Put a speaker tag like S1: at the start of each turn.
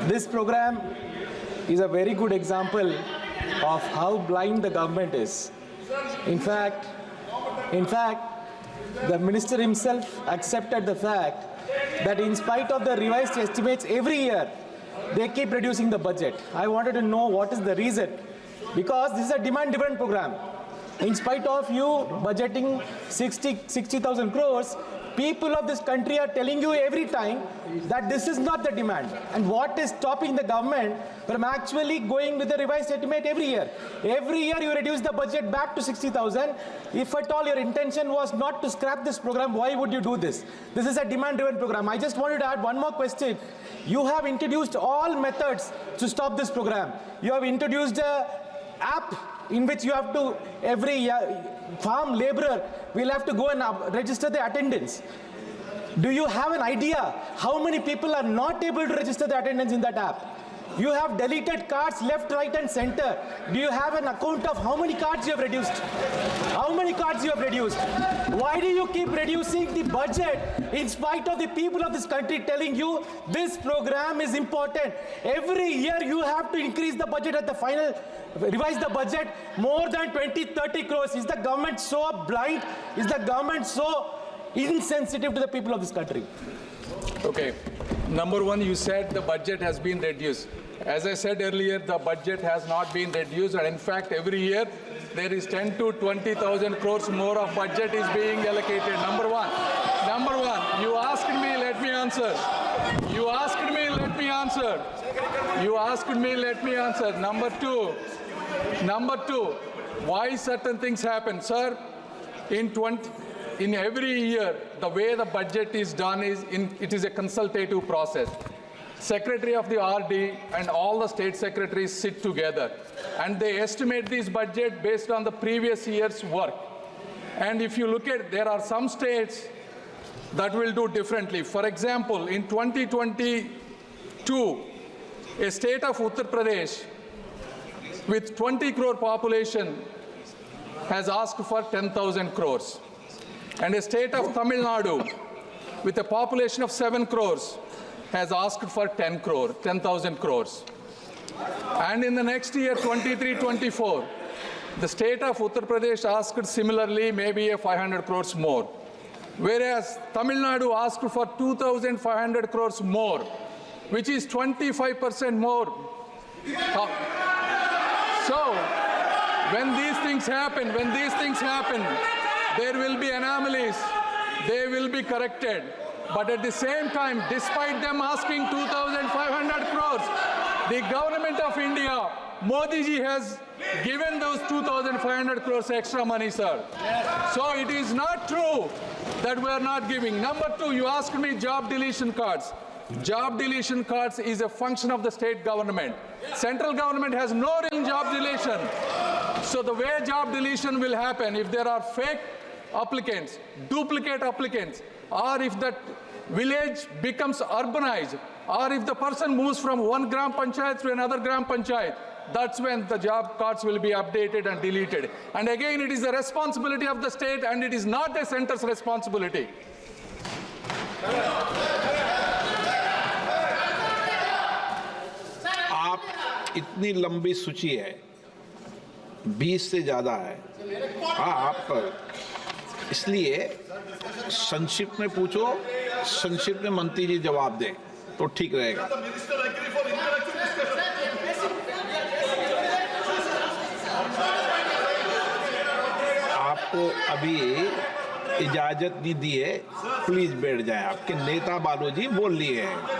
S1: This program is a very good example of how blind the government is. In fact, the minister himself accepted the fact that in spite of the revised estimates every year, they keep reducing the budget. I wanted to know what is the reason. Because this is a demand-driven program. In spite of you budgeting 60,000 crores, people of this country are telling you every time that this is not the demand. And what is stopping the government from actually going with the revised estimate every year? Every year you reduce the budget back to 60,000. If at all your intention was not to scrap this program, why would you do this? This is a demand-driven program. I just wanted to add one more question. You have introduced all methods to stop this program. You have introduced an app in which you have to, every farm laborer will have to go and register the attendance. Do you have an idea how many people are not able to register the attendance in that app? You have deleted cards left, right and center. Do you have an account of how many cards you have reduced? How many cards you have reduced? Why do you keep reducing the budget in spite of the people of this country telling you this program is important? Every year you have to increase the budget at the final, revise the budget more than 20-30 crores. Is the government so blind? Is the government so insensitive to the people of this country?
S2: Okay. Number one, you said the budget has been reduced. As I said earlier, the budget has not been reduced, and in fact, every year there is 10 to 20,000 crores more of budget is being allocated. Number one, you asked me, let me answer. You asked me, let me answer. You asked me, let me answer. Number two, why certain things happen, sir? In every year, the way the budget is done is it is a consultative process. Secretary of the RD and all the state secretaries sit together and they estimate this budget based on the previous year's work. And if you look at, there are some states that will do differently. For example, in 2022, a state of Uttar Pradesh with 20 crore population has asked for 10,000 crores. And a state of Tamil Nadu with a population of 7 crores has asked for 10,000 crores. And in the next year, 23-24, the state of Uttar Pradesh asked similarly, maybe a 500 crores more. Whereas Tamil Nadu asked for 2,500 crores more, which is 25% more. So, when these things happen, there will be anomalies. They will be corrected. But at the same time, despite them asking 2,500 crores, the government of India, Modi ji has given those 2,500 crores extra money, sir. So it is not true that we are not giving. Number two, you asked me job deletion cards. Job deletion cards is a function of the state government. Central government has no role in job deletion. So the way job deletion will happen, if there are fake applicants, duplicate applicants, or if that village becomes urbanized, or if the person moves from one gram panchayat to another gram panchayat, that's when the job cards will be updated and deleted. And again, it is the responsibility of the state and it is not the center's responsibility.
S3: आप इतनी लंबी सूची है, 20 से ज्यादा है, आप इसलिए संक्षिप्त में पूछो, संक्षिप्त में मंत्री जी जवाब दें तो ठीक रहेगा। आपको अभी इजाजत नहीं दी है, प्लीज बैठ जाएं। आपके नेता बालू जी बोल लिए हैं।